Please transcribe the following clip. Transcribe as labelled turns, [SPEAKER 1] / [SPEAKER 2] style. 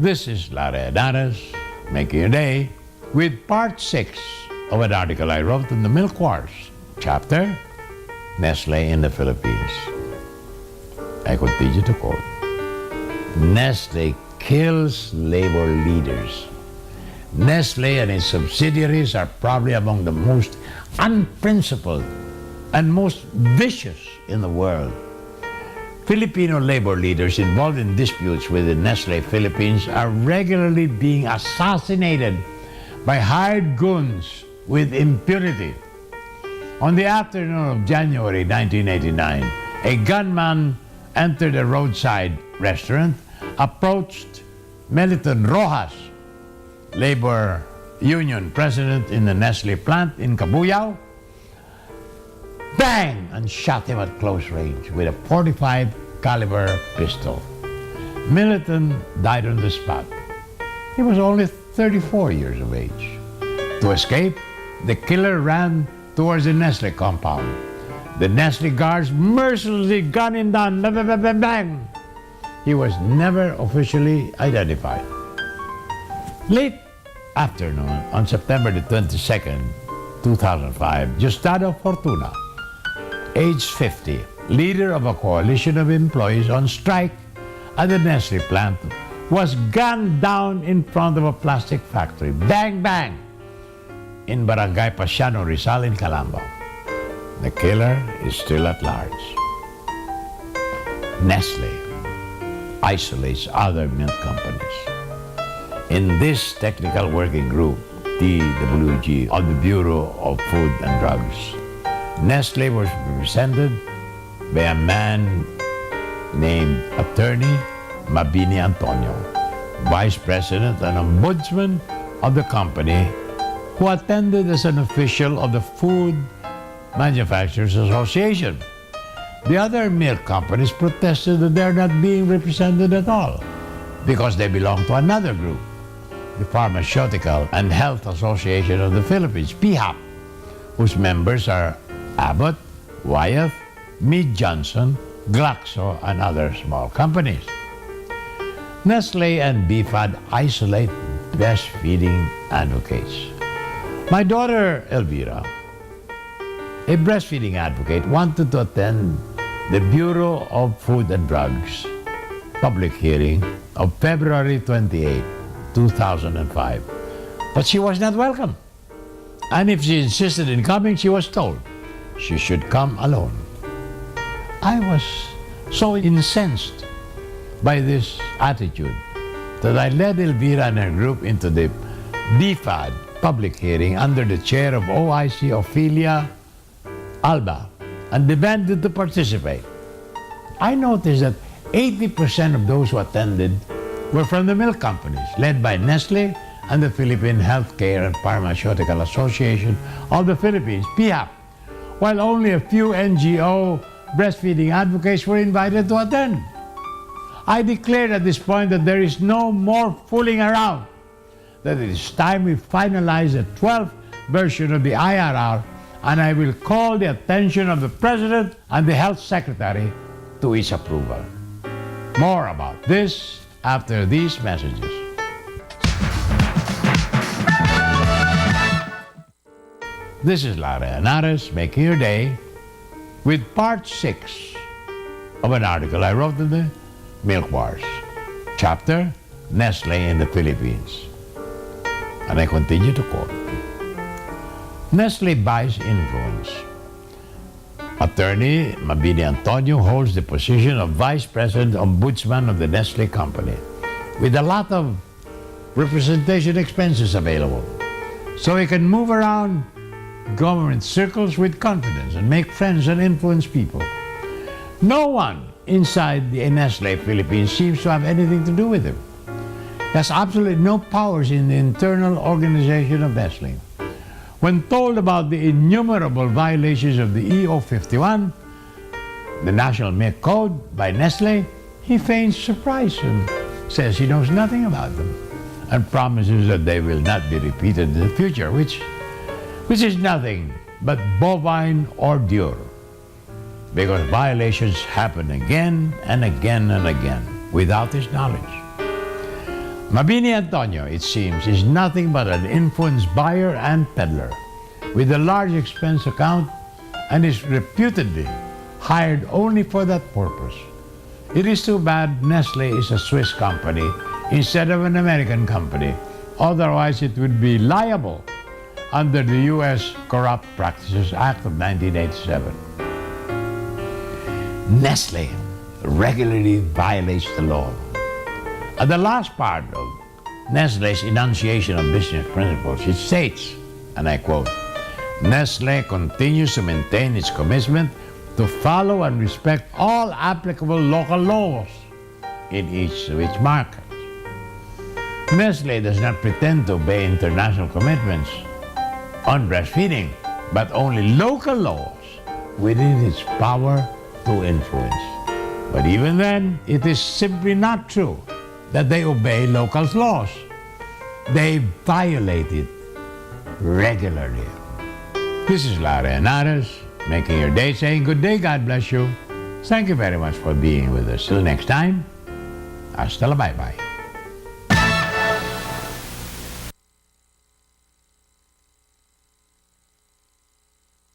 [SPEAKER 1] This is Larry Adares, making a day, with part 6 of an article I wrote in the Milk Wars, chapter, Nestle in the Philippines. I continue to quote, Nestle kills labor leaders. Nestle and its subsidiaries are probably among the most unprincipled and most vicious in the world. Filipino labor leaders involved in disputes with the Nestle Philippines are regularly being assassinated by hired goons with impunity. On the afternoon of January 1989, a gunman entered a roadside restaurant, approached Meliton Rojas, labor union president in the Nestle plant in Cabuyao, bang, and shot him at close range with a .45 caliber pistol. Meliton died on the spot. He was only 34 years of age. To escape, the killer ran towards the Nestle compound. The Nestle guards mercilessly gunned him down. Bang, bang, bang, bang. He was never officially identified. Late afternoon, on September the 22nd, 2005, Justado Fortuna, age 50, leader of a coalition of employees on strike at the Nestle plant, was gunned down in front of a plastic factory. Bang, bang! In Barangay Pasiano, Rizal in Calamba. The killer is still at large. Nestle isolates other milk companies. In this technical working group, TWG, of the Bureau of Food and Drugs, Nestle was represented by a man named Attorney Mabini Antonio, Vice President and Ombudsman of the company, who attended as an official of the Food Manufacturers Association. The other milk companies protested that they're not being represented at all because they belong to another group, the Pharmaceutical and Health Association of the Philippines, PHAP, whose members are Abbott, Wyeth, Mead Johnson, Glaxo, and other small companies. Nestle and BFAD isolate breastfeeding advocates. My daughter, Elvira, a breastfeeding advocate, wanted to attend the Bureau of Food and Drugs public hearing of February 28, 2005. But she was not welcome. And if she insisted in coming, she was told she should come alone. I was so incensed by this attitude that I led Elvira and her group into the BFAD public hearing under the chair of OIC Ophelia Alba and demanded to participate. I noticed that 80% of those who attended were from the milk companies, led by Nestle and the Philippine Healthcare and Pharmaceutical Association of the Philippines, PHAP, while only a few NGO breastfeeding advocates were invited to attend. I declared at this point that there is no more fooling around, that it is time we finalize the 12th version of the IRR, and I will call the attention of the President and the Health Secretary to its approval. More about this after these messages. This is Larry Adares making your day with part 6 of an article I wrote in the Milk Wars, chapter, Nestle in the Philippines. And I continue to quote, Nestle buys influence. Attorney Mabini Antonio holds the position of Vice President Ombudsman of the Nestle Company, with a lot of representation expenses available, so he can move around government circles with confidence and make friends and influence people. No one inside the Nestle Philippines seems to have anything to do with him. He has absolutely no powers in the internal organization of Nestle. When told about the innumerable violations of the EO51, the National Milk Code, by Nestle, he feigns surprise and says he knows nothing about them and promises that they will not be repeated in the future, which is nothing but bovine ordure, because violations happen again and again and again without his knowledge. Mabini Antonio, it seems, is nothing but an influence buyer and peddler with a large expense account and is reputedly hired only for that purpose. It is too bad Nestle is a Swiss company instead of an American company. Otherwise, it would be liable under the U.S. Corrupt Practices Act of 1987. Nestle regularly violates the law. At the last part of Nestle's enunciation of business principles, it states, and I quote, Nestle continues to maintain its commitment to follow and respect all applicable local laws in each of its markets. Nestle does not pretend to obey international commitments on breastfeeding, but only local laws within its power to influence. But even then, it is simply not true that they obey local laws. They violate it regularly. This is Lara Henares, making your day, saying good day, God bless you. Thank you very much for being with us. Till next time, hasta la bye-bye.